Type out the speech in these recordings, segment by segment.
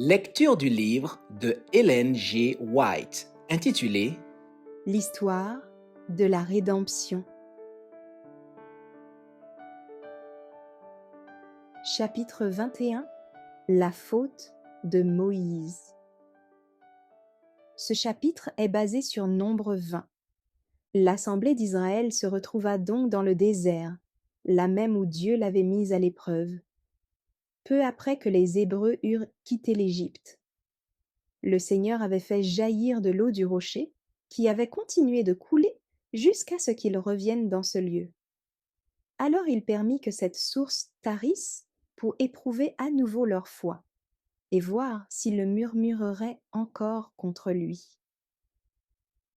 Lecture du livre de Ellen G. White, intitulé L'histoire de la rédemption. Chapitre 21. La faute de Moïse. Ce chapitre est basé sur Nombre 20. L'assemblée d'Israël se retrouva donc dans le désert, là même où Dieu l'avait mise à l'épreuve, peu après que les Hébreux eurent quitté l'Égypte. Le Seigneur avait fait jaillir de l'eau du rocher, qui avait continué de couler jusqu'à ce qu'ils reviennent dans ce lieu. Alors il permit que cette source tarisse pour éprouver à nouveau leur foi et voir s'ils le murmureraient encore contre lui.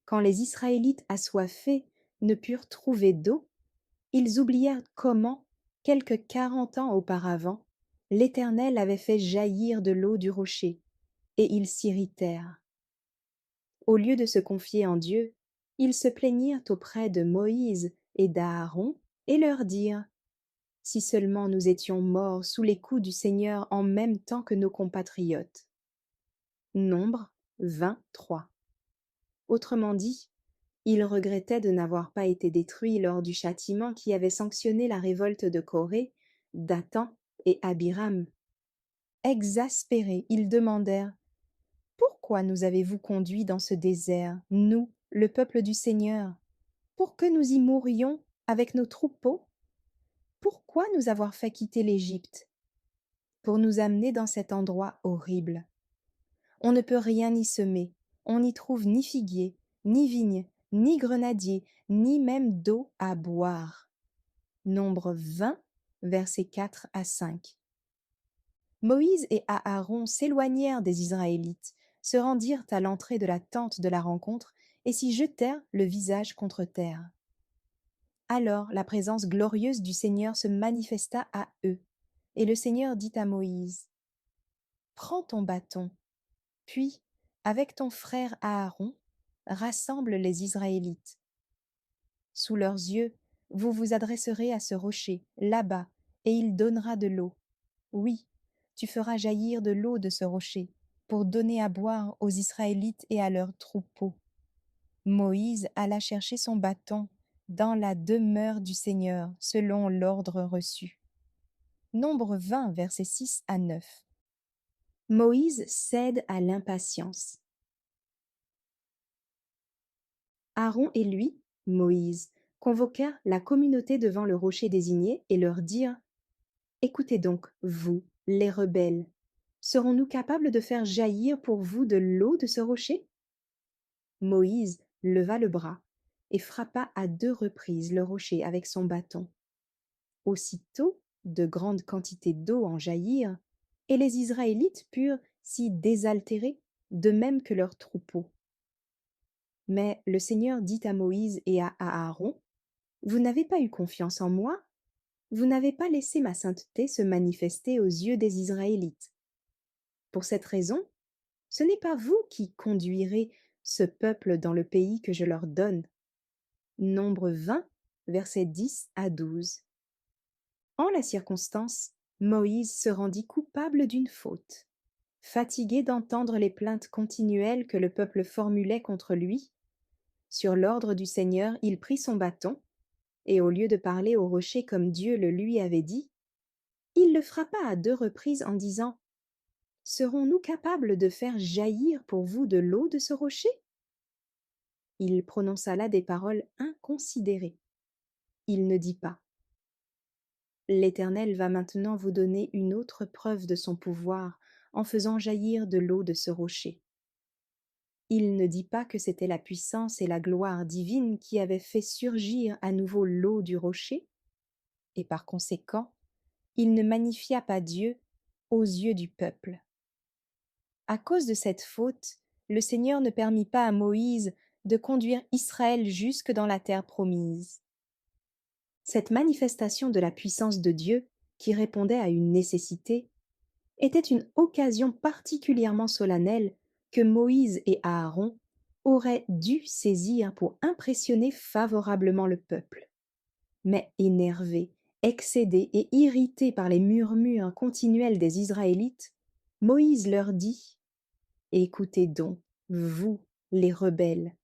Quand les Israélites assoiffés ne purent trouver d'eau, ils oublièrent comment, quelque 40 ans auparavant, l'Éternel avait fait jaillir de l'eau du rocher, et ils s'irritèrent. Au lieu de se confier en Dieu, ils se plaignirent auprès de Moïse et d'Aaron et leur dirent: si seulement nous étions morts sous les coups du Seigneur en même temps que nos compatriotes. Nombre 23. Autrement dit, ils regrettaient de n'avoir pas été détruits lors du châtiment qui avait sanctionné la révolte de Corée, Dathan et Abiram. Exaspérés, ils demandèrent: pourquoi nous avez-vous conduits dans ce désert, nous, le peuple du Seigneur, pour que nous y mourions avec nos troupeaux? Pourquoi nous avoir fait quitter l'Égypte? Pour nous amener dans cet endroit horrible. On ne peut rien y semer, on n'y trouve ni figuier, ni vigne, ni grenadier, ni même d'eau à boire. Nombre 20, versets 4 à 5. Moïse et Aaron s'éloignèrent des Israélites, se rendirent à l'entrée de la tente de la rencontre et s'y jetèrent le visage contre terre. Alors la présence glorieuse du Seigneur se manifesta à eux, et le Seigneur dit à Moïse: prends ton bâton, puis, avec ton frère Aaron, rassemble les Israélites. Sous leurs yeux, vous vous adresserez à ce rocher, là-bas, et il donnera de l'eau. Oui, tu feras jaillir de l'eau de ce rocher, pour donner à boire aux Israélites et à leurs troupeaux. Moïse alla chercher son bâton dans la demeure du Seigneur, selon l'ordre reçu. Nombre 20, versets 6 à 9. Moïse cède à l'impatience. Aaron et lui, Moïse, convoquèrent la communauté devant le rocher désigné et leur dirent: écoutez donc, vous, les rebelles, serons-nous capables de faire jaillir pour vous de l'eau de ce rocher? Moïse leva le bras et frappa à 2 reprises le rocher avec son bâton. Aussitôt, de grandes quantités d'eau en jaillirent, et les Israélites purent s'y désaltérer, de même que leurs troupeaux. Mais le Seigneur dit à Moïse et à Aaron: vous n'avez pas eu confiance en moi, vous n'avez pas laissé ma sainteté se manifester aux yeux des Israélites. Pour cette raison, ce n'est pas vous qui conduirez ce peuple dans le pays que je leur donne. Nombre 20, versets 10 à 12. En la circonstance, Moïse se rendit coupable d'une faute. Fatigué d'entendre les plaintes continuelles que le peuple formulait contre lui, sur l'ordre du Seigneur, il prit son bâton, et au lieu de parler au rocher comme Dieu le lui avait dit, il le frappa à 2 reprises en disant: serons-nous capables de faire jaillir pour vous de l'eau de ce rocher? Il prononça là des paroles inconsidérées. Il ne dit pas: l'Éternel va maintenant vous donner une autre preuve de son pouvoir en faisant jaillir de l'eau de ce rocher. Il ne dit pas que c'était la puissance et la gloire divine qui avaient fait surgir à nouveau l'eau du rocher, et par conséquent, il ne magnifia pas Dieu aux yeux du peuple. À cause de cette faute, le Seigneur ne permit pas à Moïse de conduire Israël jusque dans la terre promise. Cette manifestation de la puissance de Dieu, qui répondait à une nécessité, était une occasion particulièrement solennelle que Moïse et Aaron auraient dû saisir pour impressionner favorablement le peuple. Mais énervés, excédés et irrités par les murmures continuels des Israélites, Moïse leur dit: Écoutez donc, vous, les rebelles,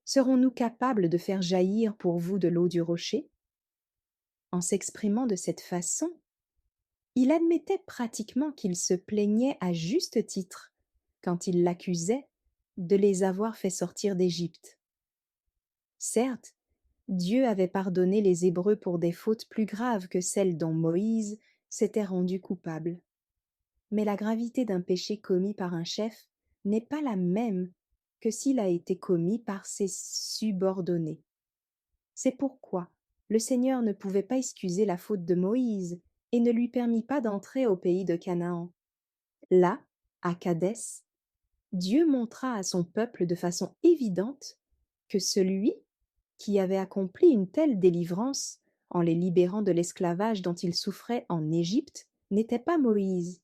serons-nous capables de faire jaillir pour vous de l'eau du rocher? En s'exprimant de cette façon, il admettait pratiquement qu'il se plaignait à juste titre quand il l'accusait de les avoir fait sortir d'Égypte. Certes, Dieu avait pardonné les Hébreux pour des fautes plus graves que celles dont Moïse s'était rendu coupable. Mais la gravité d'un péché commis par un chef n'est pas la même que s'il a été commis par ses subordonnés. C'est pourquoi le Seigneur ne pouvait pas excuser la faute de Moïse et ne lui permit pas d'entrer au pays de Canaan. Là, à Kadès, Dieu montra à son peuple de façon évidente que celui qui avait accompli une telle délivrance en les libérant de l'esclavage dont ils souffraient en Égypte n'était pas Moïse,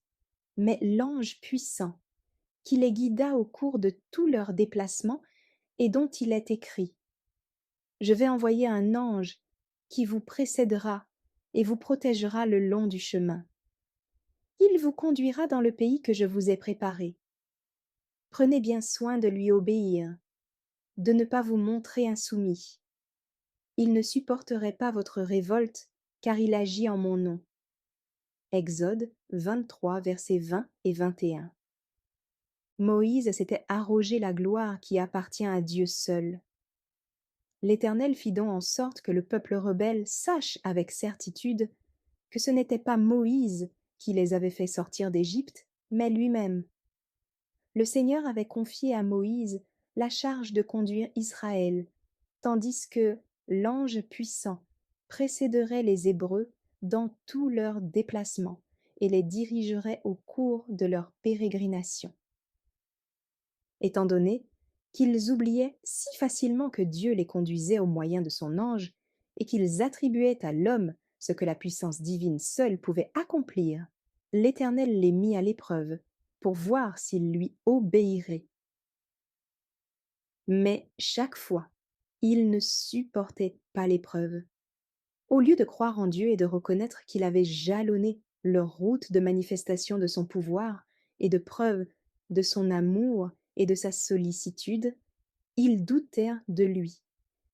mais l'ange puissant qui les guida au cours de tous leurs déplacements et dont il est écrit: Je vais envoyer un ange qui vous précédera et vous protégera le long du chemin. Il vous conduira dans le pays que je vous ai préparé. Prenez bien soin de lui obéir, de ne pas vous montrer insoumis. Il ne supporterait pas votre révolte, car il agit en mon nom. Exode 23, versets 20 et 21. Moïse s'était arrogé la gloire qui appartient à Dieu seul. L'Éternel fit donc en sorte que le peuple rebelle sache avec certitude que ce n'était pas Moïse qui les avait fait sortir d'Égypte, mais lui-même. Le Seigneur avait confié à Moïse la charge de conduire Israël, tandis que l'ange puissant précéderait les Hébreux dans tous leurs déplacements et les dirigerait au cours de leur pérégrination. Étant donné qu'ils oubliaient si facilement que Dieu les conduisait au moyen de son ange, et qu'ils attribuaient à l'homme ce que la puissance divine seule pouvait accomplir, l'Éternel les mit à l'épreuve pour voir s'ils lui obéiraient. Mais chaque fois, ils ne supportaient pas l'épreuve. Au lieu de croire en Dieu et de reconnaître qu'il avait jalonné leur route de manifestation de son pouvoir et de preuve de son amour et de sa sollicitude, ils doutèrent de lui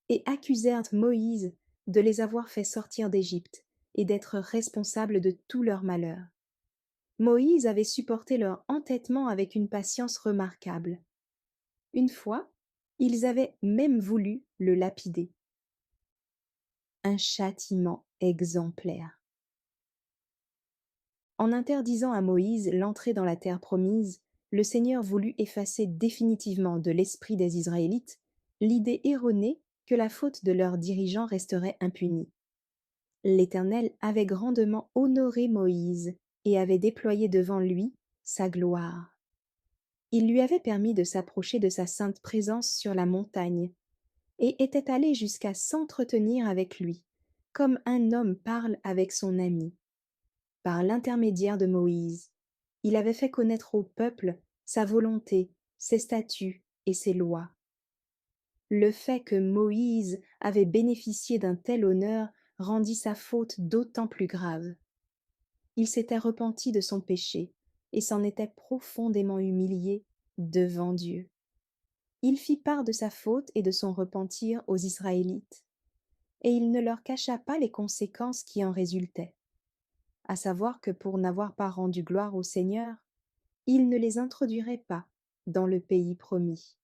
et accusèrent Moïse de les avoir fait sortir d'Égypte et d'être responsable de tout leur malheur. Moïse avait supporté leur entêtement avec une patience remarquable. Une fois, ils avaient même voulu le lapider. Un châtiment exemplaire. En interdisant à Moïse l'entrée dans la terre promise, le Seigneur voulut effacer définitivement de l'esprit des Israélites l'idée erronée que la faute de leurs dirigeants resterait impunie. L'Éternel avait grandement honoré Moïse et avait déployé devant lui sa gloire. Il lui avait permis de s'approcher de sa sainte présence sur la montagne et était allé jusqu'à s'entretenir avec lui, comme un homme parle avec son ami. Par l'intermédiaire de Moïse, il avait fait connaître au peuple sa volonté, ses statuts et ses lois. Le fait que Moïse avait bénéficié d'un tel honneur rendit sa faute d'autant plus grave. Il s'était repenti de son péché et s'en était profondément humilié devant Dieu. Il fit part de sa faute et de son repentir aux Israélites, et il ne leur cacha pas les conséquences qui en résultaient, à savoir que pour n'avoir pas rendu gloire au Seigneur, il ne les introduirait pas dans le pays promis.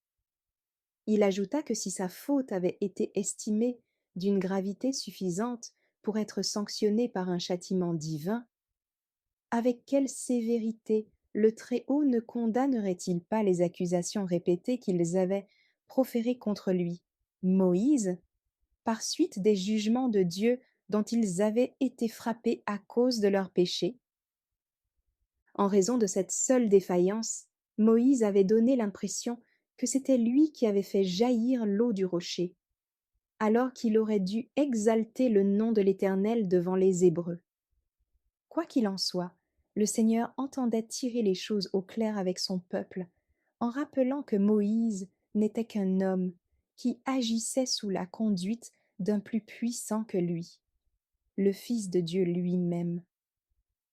Il ajouta que si sa faute avait été estimée d'une gravité suffisante pour être sanctionnée par un châtiment divin, avec quelle sévérité le Très-Haut ne condamnerait-il pas les accusations répétées qu'ils avaient proférées contre lui, Moïse, par suite des jugements de Dieu dont ils avaient été frappés à cause de leurs péchés? En raison de cette seule défaillance, Moïse avait donné l'impression que c'était lui qui avait fait jaillir l'eau du rocher, alors qu'il aurait dû exalter le nom de l'Éternel devant les Hébreux. Quoi qu'il en soit, le Seigneur entendait tirer les choses au clair avec son peuple, en rappelant que Moïse n'était qu'un homme qui agissait sous la conduite d'un plus puissant que lui, le Fils de Dieu lui-même.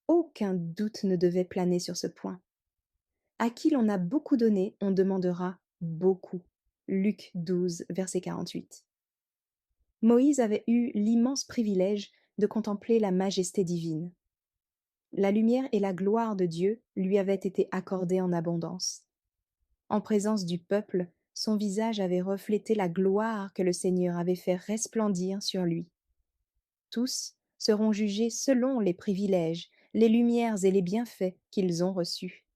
Aucun doute ne devait planer sur ce point. À qui l'on a beaucoup donné, on demandera beaucoup. Luc 12, verset 48. Moïse avait eu l'immense privilège de contempler la majesté divine. La lumière et la gloire de Dieu lui avaient été accordées en abondance. En présence du peuple, son visage avait reflété la gloire que le Seigneur avait fait resplendir sur lui. Tous seront jugés selon les privilèges, les lumières et les bienfaits qu'ils ont reçus.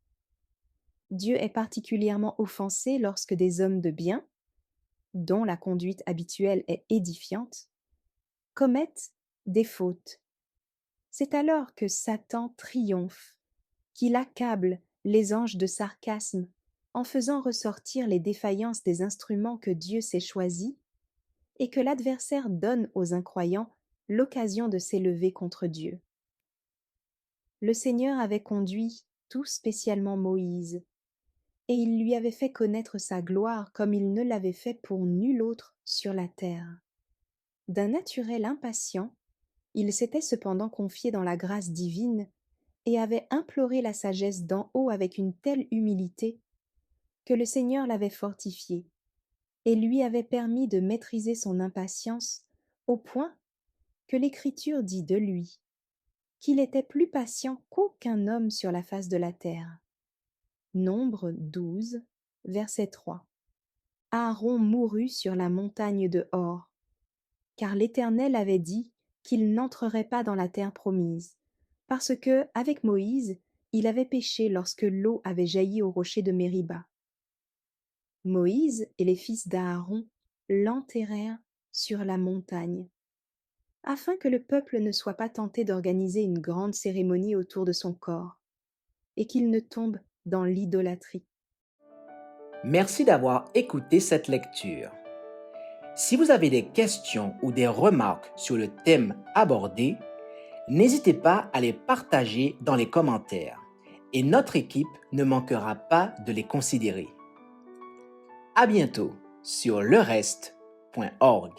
Dieu est particulièrement offensé lorsque des hommes de bien, dont la conduite habituelle est édifiante, commettent des fautes. C'est alors que Satan triomphe, qu'il accable les anges de sarcasme en faisant ressortir les défaillances des instruments que Dieu s'est choisis et que l'adversaire donne aux incroyants l'occasion de s'élever contre Dieu. Le Seigneur avait conduit tout spécialement Moïse, et il lui avait fait connaître sa gloire comme il ne l'avait fait pour nul autre sur la terre. D'un naturel impatient, il s'était cependant confié dans la grâce divine et avait imploré la sagesse d'en haut avec une telle humilité que le Seigneur l'avait fortifié et lui avait permis de maîtriser son impatience au point que l'Écriture dit de lui qu'il était plus patient qu'aucun homme sur la face de la terre. Nombre 12, verset 3. Aaron mourut sur la montagne de Hor, car l'Éternel avait dit qu'il n'entrerait pas dans la terre promise, parce que, avec Moïse, il avait péché lorsque l'eau avait jailli au rocher de Mériba. Moïse et les fils d'Aaron l'enterrèrent sur la montagne, afin que le peuple ne soit pas tenté d'organiser une grande cérémonie autour de son corps, et qu'il ne tombe dans l'idolâtrie. Merci d'avoir écouté cette lecture. Si vous avez des questions ou des remarques sur le thème abordé, n'hésitez pas à les partager dans les commentaires et notre équipe ne manquera pas de les considérer. À bientôt sur lereste.org.